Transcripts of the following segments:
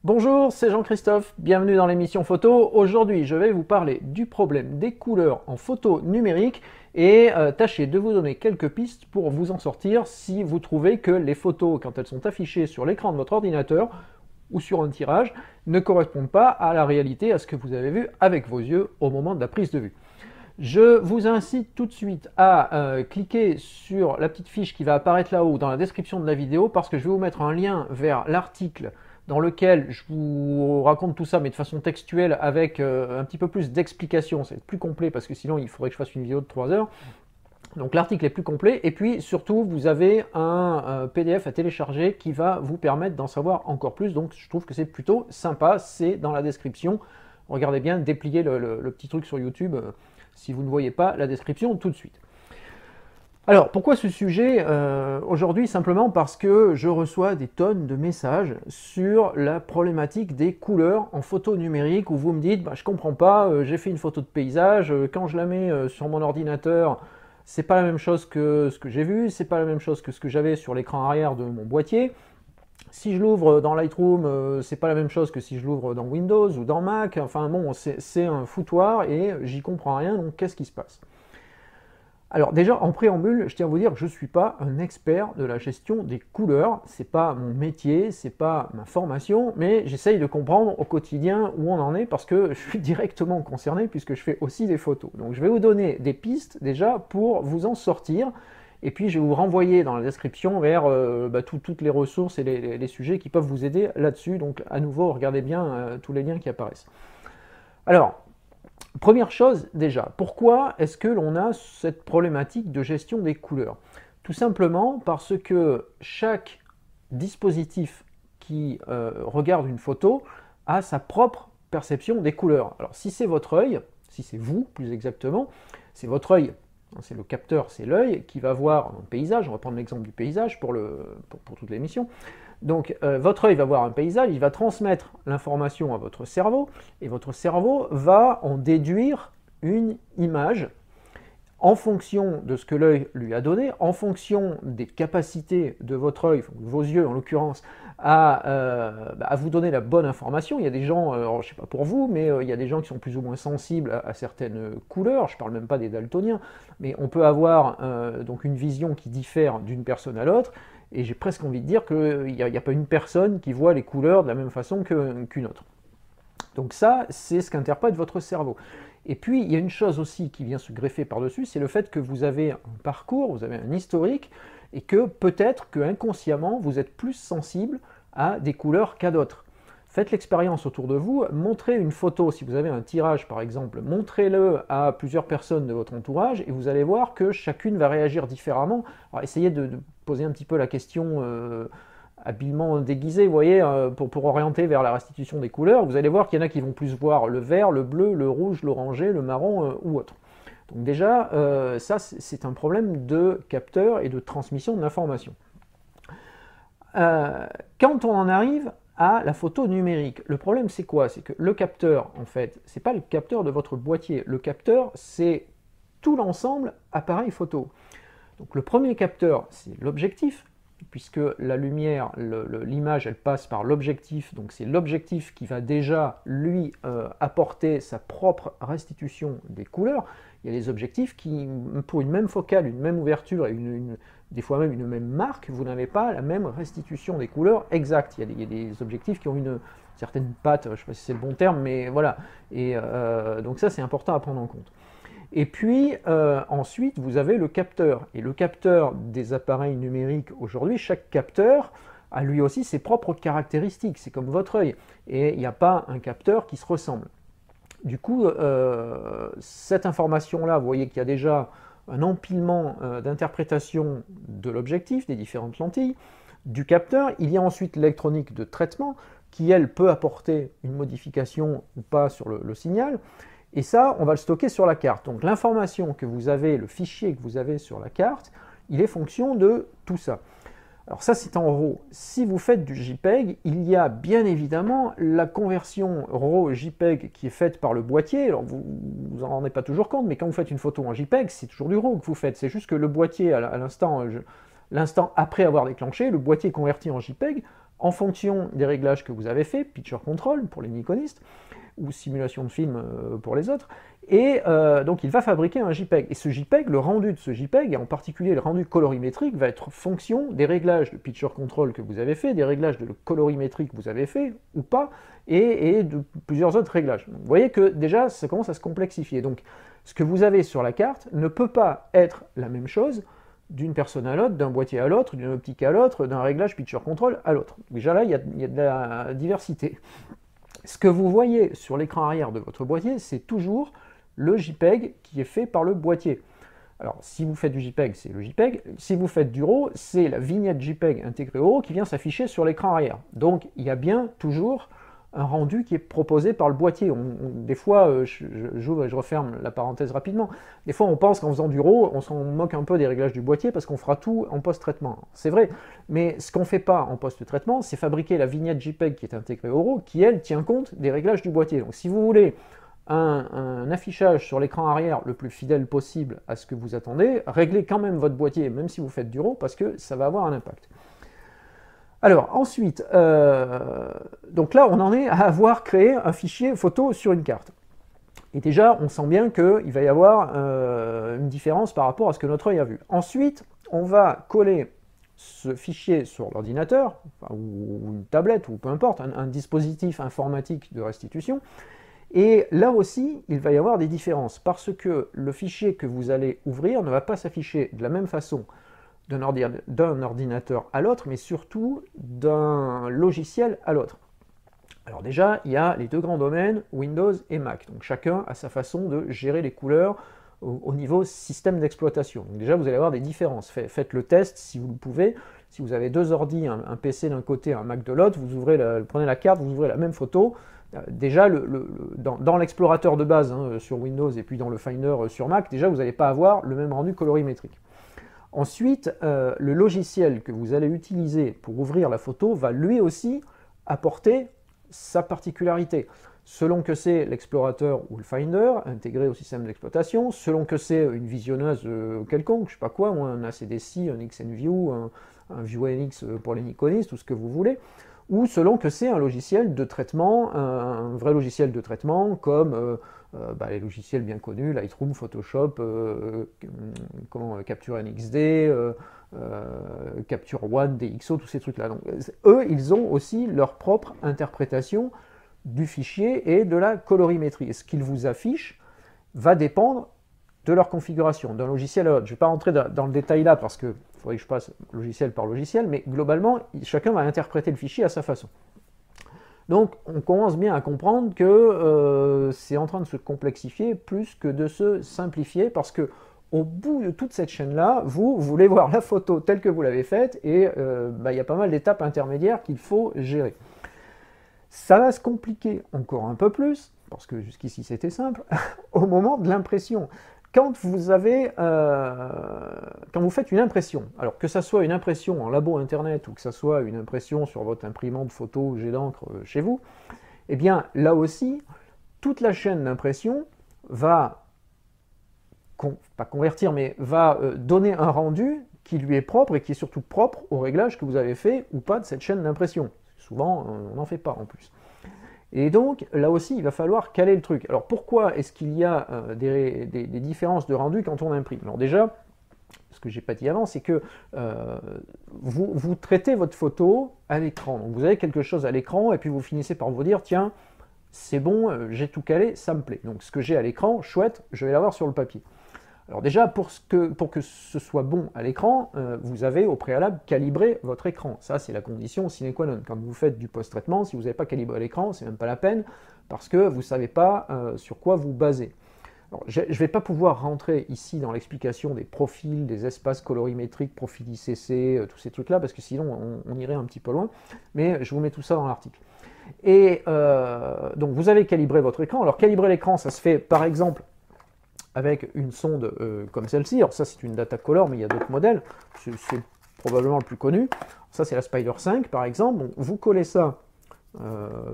Bonjour, c'est Jean-Christophe, bienvenue dans l'émission photo. Aujourd'hui, je vais vous parler du problème des couleurs en photo numérique et tâcher de vous donner quelques pistes pour vous en sortir si vous trouvez que les photos, quand elles sont affichées sur l'écran de votre ordinateur ou sur un tirage, ne correspondent pas à la réalité, à ce que vous avez vu avec vos yeux au moment de la prise de vue. Je vous incite tout de suite à cliquer sur la petite fiche qui va apparaître là-haut dans la description de la vidéo parce que je vais vous mettre un lien vers l'article dans lequel je vous raconte tout ça, mais de façon textuelle, avec un petit peu plus d'explications. C'est plus complet, parce que sinon il faudrait que je fasse une vidéo de 3 heures. Donc l'article est plus complet, et puis surtout, vous avez un PDF à télécharger qui va vous permettre d'en savoir encore plus, donc je trouve que c'est plutôt sympa, c'est dans la description. Regardez bien, dépliez le petit truc sur YouTube, si vous ne voyez pas la description tout de suite. Alors, pourquoi ce sujet aujourd'hui? Simplement parce que je reçois des tonnes de messages sur la problématique des couleurs en photo numérique où vous me dites je comprends pas, j'ai fait une photo de paysage, quand je la mets sur mon ordinateur, c'est pas la même chose que ce que j'ai vu, c'est pas la même chose que ce que j'avais sur l'écran arrière de mon boîtier. Si je l'ouvre dans Lightroom, c'est pas la même chose que si je l'ouvre dans Windows ou dans Mac. Enfin bon, c'est un foutoir et j'y comprends rien, donc qu'est-ce qui se passe? Alors déjà, en préambule, je tiens à vous dire que je ne suis pas un expert de la gestion des couleurs, c'est pas mon métier, c'est pas ma formation, mais j'essaye de comprendre au quotidien où on en est parce que je suis directement concerné puisque je fais aussi des photos. Donc je vais vous donner des pistes déjà pour vous en sortir, et puis je vais vous renvoyer dans la description vers toutes les ressources et les sujets qui peuvent vous aider là-dessus. Donc à nouveau, regardez bien tous les liens qui apparaissent. Alors, première chose déjà, pourquoi est-ce que l'on a cette problématique de gestion des couleurs? Tout simplement parce que chaque dispositif qui regarde une photo a sa propre perception des couleurs. Alors si c'est votre œil, si c'est vous plus exactement, c'est votre œil, c'est le capteur, c'est l'œil qui va voir un paysage, on va prendre l'exemple du paysage pour toute l'émission. Donc votre œil va voir un paysage, il va transmettre l'information à votre cerveau, et votre cerveau va en déduire une image en fonction de ce que l'œil lui a donné, en fonction des capacités de votre œil, vos yeux en l'occurrence, à vous donner la bonne information. Il y a des gens, alors, je ne sais pas pour vous, mais il y a des gens qui sont plus ou moins sensibles à certaines couleurs, je ne parle même pas des daltoniens, mais on peut avoir donc une vision qui diffère d'une personne à l'autre, et j'ai presque envie de dire qu'il n'y a pas une personne qui voit les couleurs de la même façon qu'une autre. Donc ça, c'est ce qu'interprète votre cerveau. Et puis, il y a une chose aussi qui vient se greffer par-dessus, c'est le fait que vous avez un parcours, vous avez un historique, et que peut-être que inconsciemment, vous êtes plus sensible à des couleurs qu'à d'autres. Faites l'expérience autour de vous, montrez une photo, si vous avez un tirage par exemple, montrez-le à plusieurs personnes de votre entourage et vous allez voir que chacune va réagir différemment. Alors essayez de poser un petit peu la question habilement déguisée, vous voyez, pour orienter vers la restitution des couleurs. Vous allez voir qu'il y en a qui vont plus voir le vert, le bleu, le rouge, l'orangé, le marron ou autre. Donc déjà, ça c'est un problème de capteur et de transmission de l'information. Quand on en arrive à la photo numérique, le problème c'est quoi? C'est que le capteur, en fait, c'est pas le capteur de votre boîtier. Le capteur, c'est tout l'ensemble appareil photo. Donc le premier capteur, c'est l'objectif, puisque la lumière, l'image, elle passe par l'objectif, donc c'est l'objectif qui va déjà lui apporter sa propre restitution des couleurs. Il y a des objectifs qui, pour une même focale, une même ouverture et des fois même une même marque, vous n'avez pas la même restitution des couleurs exacte. Il y a des objectifs qui ont une certaine patte, je ne sais pas si c'est le bon terme, mais voilà. Et donc ça, c'est important à prendre en compte. Et puis ensuite, vous avez le capteur. Et le capteur des appareils numériques aujourd'hui, chaque capteur a lui aussi ses propres caractéristiques. C'est comme votre œil. Et il n'y a pas un capteur qui se ressemble. Du coup, cette information-là, vous voyez qu'il y a déjà un empilement d'interprétation de l'objectif, des différentes lentilles, du capteur. Il y a ensuite l'électronique de traitement qui, elle, peut apporter une modification ou pas sur le signal. Et ça, on va le stocker sur la carte. Donc l'information que vous avez, le fichier que vous avez sur la carte, il est fonction de tout ça. Alors ça, c'est en RAW. Si vous faites du JPEG, il y a bien évidemment la conversion RAW-JPEG qui est faite par le boîtier. Alors vous n'en rendez pas toujours compte, mais quand vous faites une photo en JPEG, c'est toujours du RAW que vous faites. C'est juste que le boîtier, à l'instant après avoir déclenché, le boîtier converti en JPEG En fonction des réglages que vous avez fait, Picture Control pour les Nikonistes, ou simulation de film pour les autres, et donc il va fabriquer un JPEG. Et ce JPEG, le rendu de ce JPEG, et en particulier le rendu colorimétrique, va être fonction des réglages de Picture Control que vous avez fait, des réglages de colorimétrie que vous avez fait, ou pas, et de plusieurs autres réglages. Donc, vous voyez que déjà, ça commence à se complexifier. Donc ce que vous avez sur la carte ne peut pas être la même chose d'une personne à l'autre, d'un boîtier à l'autre, d'une optique à l'autre, d'un réglage Picture Control à l'autre. Déjà là, il y a de la diversité. Ce que vous voyez sur l'écran arrière de votre boîtier, c'est toujours le JPEG qui est fait par le boîtier. Alors, si vous faites du JPEG, c'est le JPEG. Si vous faites du RAW, c'est la vignette JPEG intégrée au RAW qui vient s'afficher sur l'écran arrière. Donc, il y a bien toujours un rendu qui est proposé par le boîtier. Des fois, je referme la parenthèse rapidement, des fois on pense qu'en faisant du RAW, on s'en moque un peu des réglages du boîtier parce qu'on fera tout en post-traitement. C'est vrai, mais ce qu'on ne fait pas en post-traitement, c'est fabriquer la vignette JPEG qui est intégrée au RAW, qui elle tient compte des réglages du boîtier. Donc si vous voulez un affichage sur l'écran arrière le plus fidèle possible à ce que vous attendez, réglez quand même votre boîtier, même si vous faites du RAW, parce que ça va avoir un impact. Alors ensuite, donc là on en est à avoir créé un fichier photo sur une carte. Et déjà on sent bien qu'il va y avoir une différence par rapport à ce que notre œil a vu. Ensuite, on va coller ce fichier sur l'ordinateur, enfin, ou une tablette, ou peu importe, un dispositif informatique de restitution. Et là aussi, il va y avoir des différences, parce que le fichier que vous allez ouvrir ne va pas s'afficher de la même façon d'un ordinateur à l'autre, mais surtout d'un logiciel à l'autre. Alors déjà, il y a les deux grands domaines, Windows et Mac. Donc chacun a sa façon de gérer les couleurs au niveau système d'exploitation. Donc déjà, vous allez avoir des différences. Faites le test si vous le pouvez. Si vous avez deux ordi, un PC d'un côté, un Mac de l'autre, vous prenez la carte, vous ouvrez la même photo. Déjà, dans l'explorateur de base sur Windows et puis dans le Finder sur Mac, déjà, vous n'allez pas avoir le même rendu colorimétrique. Ensuite, le logiciel que vous allez utiliser pour ouvrir la photo va lui aussi apporter sa particularité. Selon que c'est l'explorateur ou le Finder, intégré au système d'exploitation, selon que c'est une visionneuse quelconque, je sais pas quoi, ou un ACDC, un XNView, un ViewNX pour les Nikonistes, tout ce que vous voulez, ou selon que c'est un logiciel de traitement, un vrai logiciel de traitement, comme les logiciels bien connus, Lightroom, Photoshop, Capture NXD, Capture One, DxO, tous ces trucs-là. Donc, eux, ils ont aussi leur propre interprétation du fichier et de la colorimétrie. Et ce qu'ils vous affichent va dépendre de leur configuration, d'un logiciel à l'autre. Je ne vais pas rentrer dans le détail là, parce qu'il faudrait que je passe logiciel par logiciel, mais globalement, chacun va interpréter le fichier à sa façon. Donc, on commence bien à comprendre que c'est en train de se complexifier plus que de se simplifier, parce que au bout de toute cette chaîne-là, vous voulez voir la photo telle que vous l'avez faite, et y a pas mal d'étapes intermédiaires qu'il faut gérer. Ça va se compliquer encore un peu plus, parce que jusqu'ici c'était simple, au moment de l'impression. Quand vous faites une impression, alors que ça soit une impression en labo internet ou que ça soit une impression sur votre imprimante photo ou jet d'encre chez vous, eh bien là aussi, toute la chaîne d'impression va, pas convertir, mais va donner un rendu qui lui est propre et qui est surtout propre au réglage que vous avez fait ou pas de cette chaîne d'impression. Souvent, on n'en fait pas en plus. Et donc, là aussi, il va falloir caler le truc. Alors, pourquoi est-ce qu'il y a des différences de rendu quand on imprime? Alors déjà, ce que je n'ai pas dit avant, c'est que vous traitez votre photo à l'écran. Donc, vous avez quelque chose à l'écran, et puis vous finissez par vous dire, tiens, c'est bon, j'ai tout calé, ça me plaît. Donc, ce que j'ai à l'écran, chouette, je vais l'avoir sur le papier. Alors déjà, pour que ce soit bon à l'écran, vous avez au préalable calibré votre écran. Ça, c'est la condition sine qua non. Quand vous faites du post-traitement, si vous n'avez pas calibré l'écran, c'est même pas la peine, parce que vous ne savez pas sur quoi vous basez. Alors, je ne vais pas pouvoir rentrer ici dans l'explication des profils, des espaces colorimétriques, profil ICC, tous ces trucs-là, parce que sinon on irait un petit peu loin, mais je vous mets tout ça dans l'article. Et donc, vous avez calibré votre écran. Alors, calibrer l'écran, ça se fait par exemple avec une sonde comme celle-ci. Alors ça, c'est une Datacolor, mais il y a d'autres modèles. C'est probablement le plus connu. Ça, c'est la Spider 5, par exemple. Donc, vous collez ça,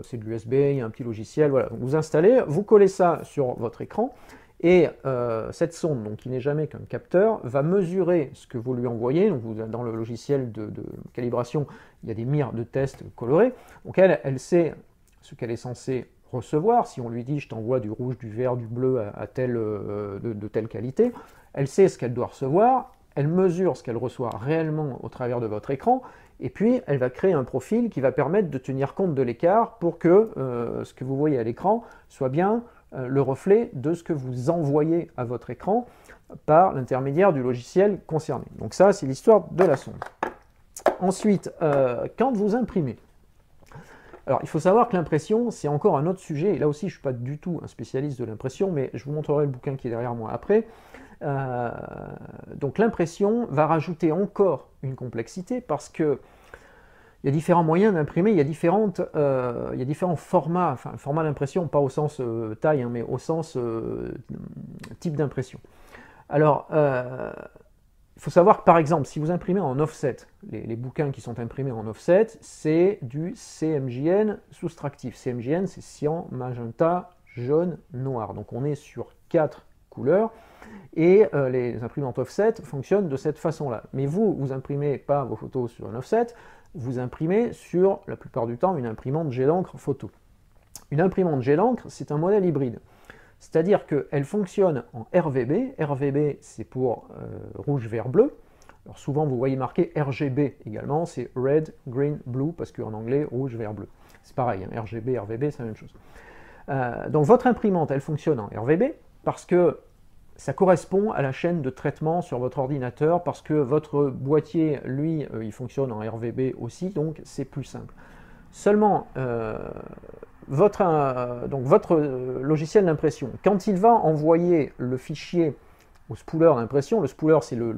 c'est de l'USB, il y a un petit logiciel, voilà. Donc, vous installez, vous collez ça sur votre écran, Et cette sonde, donc, qui n'est jamais qu'un capteur, va mesurer ce que vous lui envoyez. Donc, dans le logiciel de calibration, il y a des mires de test colorées. Donc elle sait ce qu'elle est censée recevoir. Si on lui dit « je t'envoie du rouge, du vert, du bleu à de telle qualité », elle sait ce qu'elle doit recevoir, elle mesure ce qu'elle reçoit réellement au travers de votre écran, et puis elle va créer un profil qui va permettre de tenir compte de l'écart pour que ce que vous voyez à l'écran soit bien le reflet de ce que vous envoyez à votre écran par l'intermédiaire du logiciel concerné. Donc ça, c'est l'histoire de la sonde. Ensuite, quand vous imprimez, alors il faut savoir que l'impression, c'est encore un autre sujet, et là aussi je ne suis pas du tout un spécialiste de l'impression, mais je vous montrerai le bouquin qui est derrière moi après. Donc l'impression va rajouter encore une complexité, parce que il y a différents moyens d'imprimer, il y a différents formats, enfin format d'impression, pas au sens taille, hein, mais au sens type d'impression. Alors, il faut savoir que par exemple, si vous imprimez en offset, les bouquins qui sont imprimés en offset, c'est du CMJN soustractif. CMJN, c'est cyan, magenta, jaune, noir. Donc on est sur 4 couleurs, et les imprimantes offset fonctionnent de cette façon-là. Mais vous n'imprimez pas vos photos sur un offset, vous imprimez sur, la plupart du temps, une imprimante jet d'encre photo. Une imprimante jet d'encre, c'est un modèle hybride. C'est-à-dire qu'elle fonctionne en RVB. RVB, c'est pour rouge, vert, bleu. Alors souvent, vous voyez marqué RGB également, c'est Red, Green, Blue, parce qu'en anglais, rouge, vert, bleu. C'est pareil, hein, RGB, RVB, c'est la même chose. Donc votre imprimante, elle fonctionne en RVB, parce que ça correspond à la chaîne de traitement sur votre ordinateur, parce que votre boîtier, lui, il fonctionne en RVB aussi, donc c'est plus simple. Seulement, votre logiciel d'impression, quand il va envoyer le fichier au spooler d'impression, le spooler c'est le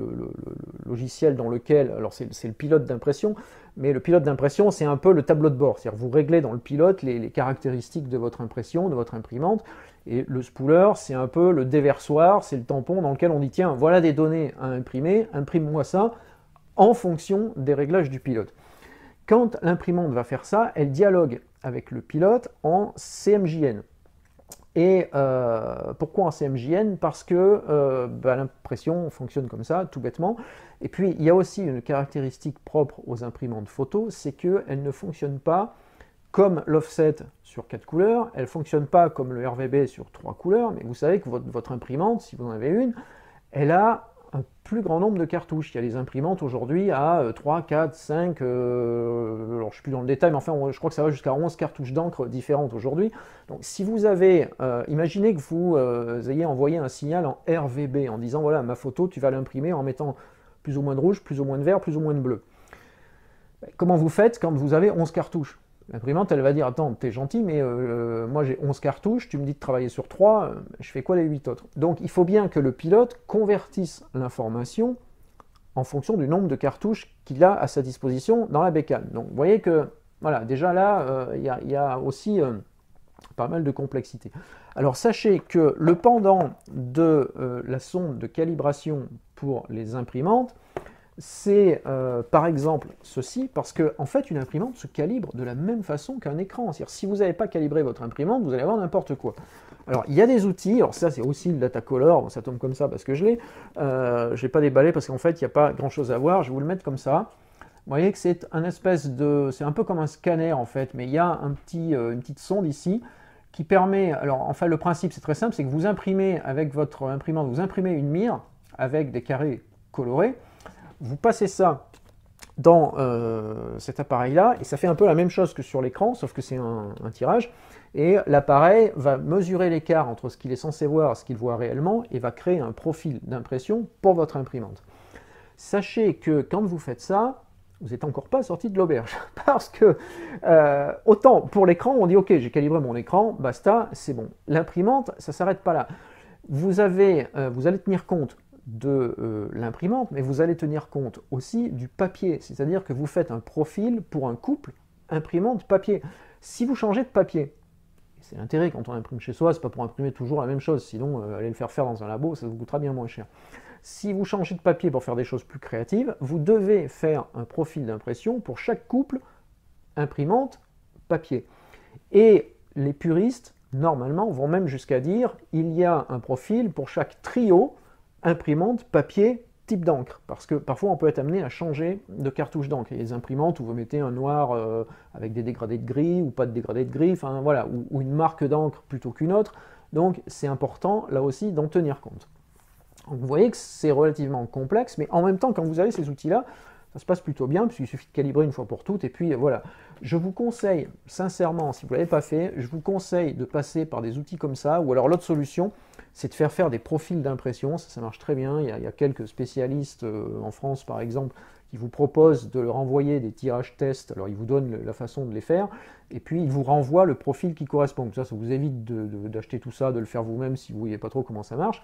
logiciel dans lequel, alors c'est le pilote d'impression, mais le pilote d'impression c'est un peu le tableau de bord, c'est-à-dire vous réglez dans le pilote les caractéristiques de votre impression, de votre imprimante, et le spooler c'est un peu le déversoir, c'est le tampon dans lequel on dit tiens, voilà des données à imprimer, imprime-moi ça en fonction des réglages du pilote. Quand l'imprimante va faire ça, elle dialogue avec le pilote en CMJN. Et pourquoi en CMJN? Parce que l'impression fonctionne comme ça, tout bêtement. Et puis, il y a aussi une caractéristique propre aux imprimantes photo, c'est qu'elles ne fonctionnent pas comme l'offset sur 4 couleurs, elles ne fonctionnent pas comme le RVB sur 3 couleurs, mais vous savez que votre imprimante, si vous en avez une, elle a un plus grand nombre de cartouches. Il y a des imprimantes aujourd'hui à 3, 4, 5, alors je ne suis plus dans le détail, mais enfin je crois que ça va jusqu'à 11 cartouches d'encre différentes aujourd'hui. Donc si vous avez, imaginez que vous ayez envoyé un signal en RVB en disant voilà ma photo tu vas l'imprimer en mettant plus ou moins de rouge, plus ou moins de vert, plus ou moins de bleu. Comment vous faites quand vous avez 11 cartouches? L'imprimante, elle va dire, attends, t'es gentil, mais moi j'ai 11 cartouches, tu me dis de travailler sur 3, je fais quoi les 8 autres? Donc il faut bien que le pilote convertisse l'information en fonction du nombre de cartouches qu'il a à sa disposition dans la bécane. Donc vous voyez que, voilà, déjà là, il y a aussi pas mal de complexité. Alors sachez que le pendant de la sonde de calibration pour les imprimantes, c'est par exemple ceci, parce que en fait une imprimante se calibre de la même façon qu'un écran. C'est-à-dire si vous n'avez pas calibré votre imprimante, vous allez avoir n'importe quoi. Alors il y a des outils, alors ça c'est aussi le Datacolor, bon, ça tombe comme ça parce que je l'ai, je ne vais pas déballer parce qu'en fait il n'y a pas grand chose à voir, je vais vous le mettre comme ça. Vous voyez que c'est un espèce de, c'est un peu comme un scanner en fait, mais il y a une petite sonde ici qui permet, alors enfin le principe c'est très simple, c'est que vous imprimez avec votre imprimante, vous imprimez une mire avec des carrés colorés. Vous passez ça dans cet appareil-là, et ça fait un peu la même chose que sur l'écran, sauf que c'est un tirage, et l'appareil va mesurer l'écart entre ce qu'il est censé voir et ce qu'il voit réellement, et va créer un profil d'impression pour votre imprimante. Sachez que quand vous faites ça, vous n'êtes encore pas sorti de l'auberge, parce que autant pour l'écran, on dit ok, j'ai calibré mon écran, basta, c'est bon. L'imprimante, ça ne s'arrête pas là. Vous allez tenir compte de l'imprimante, mais vous allez tenir compte aussi du papier, c'est-à-dire que vous faites un profil pour un couple imprimante-papier. Si vous changez de papier, c'est l'intérêt quand on imprime chez soi, c'est pas pour imprimer toujours la même chose, sinon allez le faire dans un labo, ça vous coûtera bien moins cher. Si vous changez de papier pour faire des choses plus créatives, vous devez faire un profil d'impression pour chaque couple imprimante-papier. Et les puristes normalement, vont même jusqu'à dire il y a un profil pour chaque trio imprimante, papier, type d'encre. Parce que parfois, on peut être amené à changer de cartouche d'encre. Il y a des imprimantes où vous mettez un noir avec des dégradés de gris ou pas de dégradés de gris, enfin voilà, ou une marque d'encre plutôt qu'une autre. Donc, c'est important, là aussi, d'en tenir compte. Donc, vous voyez que c'est relativement complexe, mais en même temps, quand vous avez ces outils-là, ça se passe plutôt bien, puisqu'il suffit de calibrer une fois pour toutes, et puis voilà. Je vous conseille, sincèrement, si vous ne l'avez pas fait, je vous conseille de passer par des outils comme ça, ou alors l'autre solution, c'est de faire des profils d'impression, ça marche très bien, il y a quelques spécialistes en France, par exemple, qui vous proposent de leur envoyer des tirages tests, alors ils vous donnent la façon de les faire, et puis ils vous renvoient le profil qui correspond. Ça vous évite d'acheter tout ça, de le faire vous-même si vous ne voyez pas trop comment ça marche.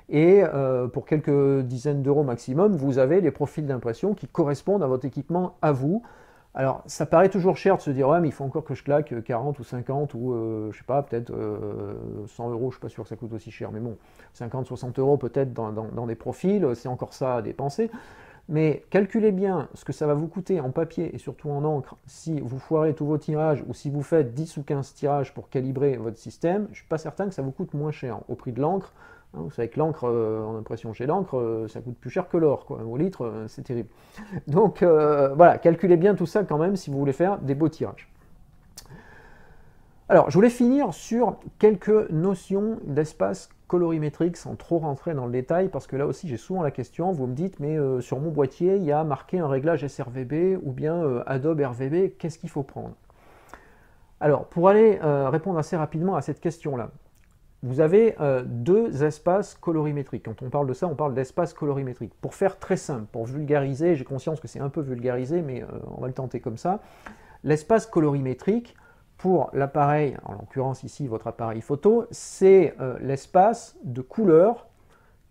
Et pour quelques dizaines d'euros maximum, vous avez les profils d'impression qui correspondent à votre équipement à vous. Alors, ça paraît toujours cher de se dire, ouais, mais il faut encore que je claque 40 ou 50 ou, je sais pas, peut-être 100 euros, je suis pas sûr que ça coûte aussi cher, mais bon, 50, 60 euros peut-être dans des profils, c'est encore ça à dépenser. Mais calculez bien ce que ça va vous coûter en papier et surtout en encre si vous foirez tous vos tirages ou si vous faites 10 ou 15 tirages pour calibrer votre système. Je ne suis pas certain que ça vous coûte moins cher au prix de l'encre. Vous savez que l'encre, en impression chez l'encre, ça coûte plus cher que l'or, au litre, c'est terrible. Donc voilà, calculez bien tout ça quand même si vous voulez faire des beaux tirages. Alors, je voulais finir sur quelques notions d'espace colorimétrique sans trop rentrer dans le détail, parce que là aussi j'ai souvent la question, vous me dites, mais sur mon boîtier, il y a marqué un réglage sRVB ou bien Adobe RVB, qu'est-ce qu'il faut prendre? Alors, pour aller répondre assez rapidement à cette question-là, vous avez deux espaces colorimétriques. Quand on parle de ça, on parle d'espace colorimétrique. Pour faire très simple, pour vulgariser, j'ai conscience que c'est un peu vulgarisé, mais on va le tenter comme ça. L'espace colorimétrique, pour l'appareil, en l'occurrence ici votre appareil photo, c'est l'espace de couleurs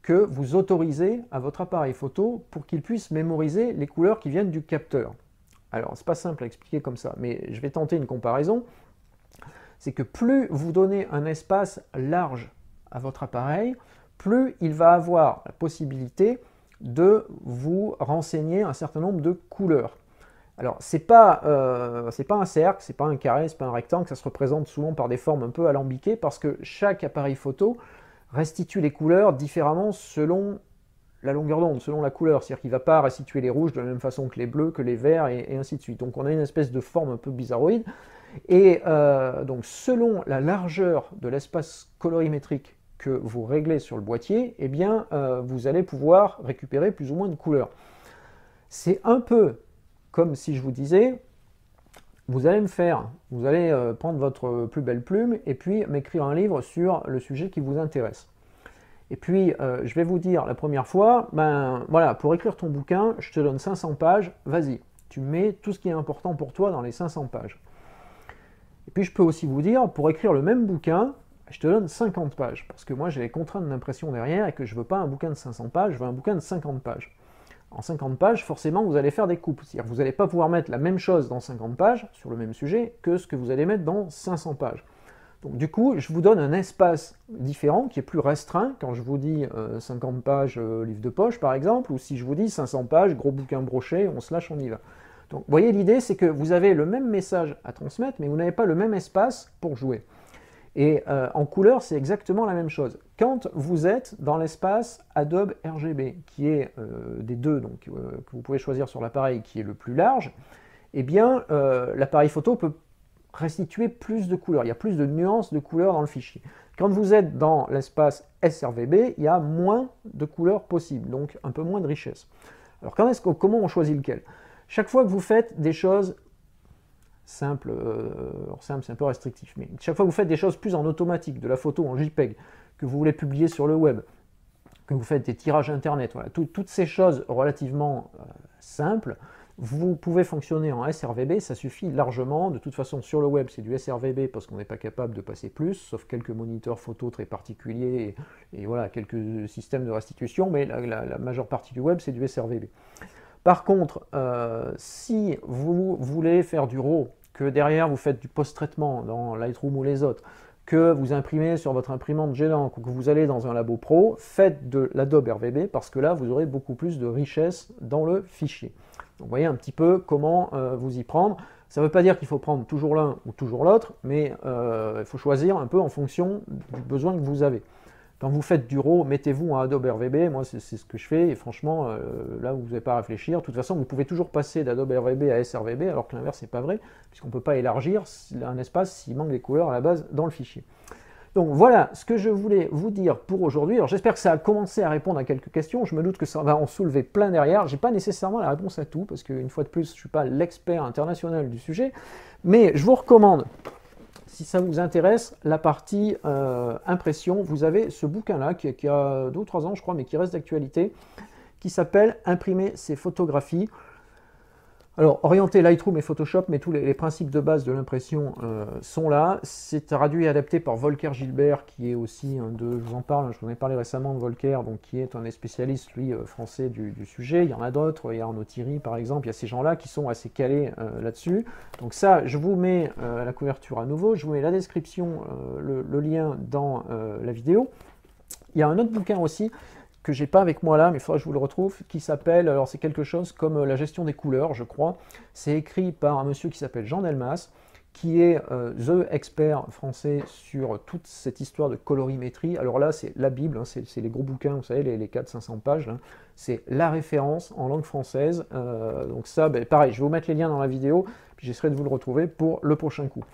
que vous autorisez à votre appareil photo pour qu'il puisse mémoriser les couleurs qui viennent du capteur. Alors, c'est pas simple à expliquer comme ça, mais je vais tenter une comparaison. C'est que plus vous donnez un espace large à votre appareil, plus il va avoir la possibilité de vous renseigner un certain nombre de couleurs. Alors, c'est pas un cercle, c'est pas un carré, c'est pas un rectangle, ça se représente souvent par des formes un peu alambiquées parce que chaque appareil photo restitue les couleurs différemment selon la longueur d'onde, selon la couleur. C'est-à-dire qu'il ne va pas restituer les rouges de la même façon que les bleus, que les verts et ainsi de suite. Donc, on a une espèce de forme un peu bizarroïde. Et donc, selon la largeur de l'espace colorimétrique que vous réglez sur le boîtier, eh bien, vous allez pouvoir récupérer plus ou moins de couleurs. C'est un peu comme si je vous disais, vous allez prendre votre plus belle plume et puis m'écrire un livre sur le sujet qui vous intéresse. Et puis, je vais vous dire la première fois, ben voilà, pour écrire ton bouquin, je te donne 500 pages, vas-y, tu mets tout ce qui est important pour toi dans les 500 pages. Et puis, je peux aussi vous dire, pour écrire le même bouquin, je te donne 50 pages, parce que moi, j'ai les contraintes d'impression derrière et que je ne veux pas un bouquin de 500 pages, je veux un bouquin de 50 pages. En 50 pages, forcément, vous allez faire des coupes. C'est-à-dire que vous n'allez pas pouvoir mettre la même chose dans 50 pages, sur le même sujet, que ce que vous allez mettre dans 500 pages. Donc du coup, je vous donne un espace différent, qui est plus restreint, quand je vous dis 50 pages livre de poche, par exemple, ou si je vous dis 500 pages, gros bouquin broché, on se lâche, on y va. Donc vous voyez, l'idée, c'est que vous avez le même message à transmettre, mais vous n'avez pas le même espace pour jouer. Et en couleur, c'est exactement la même chose. Quand vous êtes dans l'espace Adobe RGB, qui est des deux donc, que vous pouvez choisir sur l'appareil, qui est le plus large, eh bien, l'appareil photo peut restituer plus de couleurs. Il y a plus de nuances de couleurs dans le fichier. Quand vous êtes dans l'espace sRVB, il y a moins de couleurs possibles, donc un peu moins de richesse. Alors, comment on choisit lequel? Chaque fois que vous faites des choses simple, simple c'est un peu restrictif, mais chaque fois que vous faites des choses plus en automatique, de la photo en JPEG, que vous voulez publier sur le web, que vous faites des tirages internet, voilà, toutes ces choses relativement simples, vous pouvez fonctionner en sRVB, ça suffit largement. De toute façon, sur le web, c'est du sRVB parce qu'on n'est pas capable de passer plus, sauf quelques moniteurs photo très particuliers et voilà, quelques systèmes de restitution, mais la majeure partie du web, c'est du sRVB. Par contre, si vous voulez faire du RAW, que derrière vous faites du post-traitement dans Lightroom ou les autres, que vous imprimez sur votre imprimante jet d'encre ou que vous allez dans un labo pro, faites de l'Adobe RVB parce que là, vous aurez beaucoup plus de richesse dans le fichier. Donc, vous voyez un petit peu comment vous y prendre. Ça ne veut pas dire qu'il faut prendre toujours l'un ou toujours l'autre, mais il faut choisir un peu en fonction du besoin que vous avez. Quand vous faites du RAW, mettez-vous en Adobe RVB, moi c'est ce que je fais, et franchement, là vous n'avez pas à réfléchir. De toute façon, vous pouvez toujours passer d'Adobe RVB à sRVB, alors que l'inverse n'est pas vrai, puisqu'on ne peut pas élargir un espace s'il manque des couleurs à la base dans le fichier. Donc voilà ce que je voulais vous dire pour aujourd'hui. Alors j'espère que ça a commencé à répondre à quelques questions. Je me doute que ça va en soulever plein derrière. Je n'ai pas nécessairement la réponse à tout, parce qu'une fois de plus, je ne suis pas l'expert international du sujet. Mais je vous recommande, si ça vous intéresse, la partie impression. Vous avez ce bouquin-là qui a 2 ou 3 ans, je crois, mais qui reste d'actualité, qui s'appelle « Imprimer ses photographies ». Alors, orienté Lightroom et Photoshop, mais tous les principes de base de l'impression sont là. C'est traduit et adapté par Volker Gilbert, qui est aussi un de... Je vous en parle, je vous en ai parlé récemment de Volker, donc qui est un des spécialistes, lui, français du sujet. Il y en a d'autres, il y a Arnaud Thierry, par exemple. Il y a ces gens-là qui sont assez calés là-dessus. Donc ça, je vous mets la couverture à nouveau. Je vous mets la description, le lien dans la vidéo. Il y a un autre bouquin aussi, que j'ai pas avec moi là, mais il faudra que je vous le retrouve, qui s'appelle, alors c'est quelque chose comme la gestion des couleurs, je crois. C'est écrit par un monsieur qui s'appelle Jean Delmas, qui est the expert français sur toute cette histoire de colorimétrie. Alors là, c'est la Bible, hein, c'est les gros bouquins, vous savez, les 400-500 pages. Hein. C'est la référence en langue française. Donc ça, ben, pareil, je vais vous mettre les liens dans la vidéo, puis j'essaierai de vous le retrouver pour le prochain coup.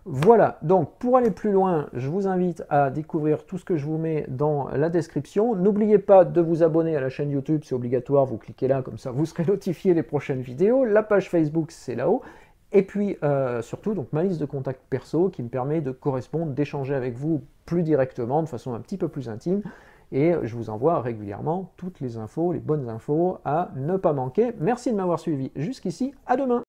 Voilà, donc pour aller plus loin, je vous invite à découvrir tout ce que je vous mets dans la description. N'oubliez pas de vous abonner à la chaîne YouTube, c'est obligatoire, vous cliquez là, comme ça vous serez notifié des prochaines vidéos. La page Facebook, c'est là-haut. Et puis surtout, donc, ma liste de contacts perso qui me permet de correspondre, d'échanger avec vous plus directement, de façon un petit peu plus intime. Et je vous envoie régulièrement toutes les infos, les bonnes infos à ne pas manquer. Merci de m'avoir suivi jusqu'ici, à demain!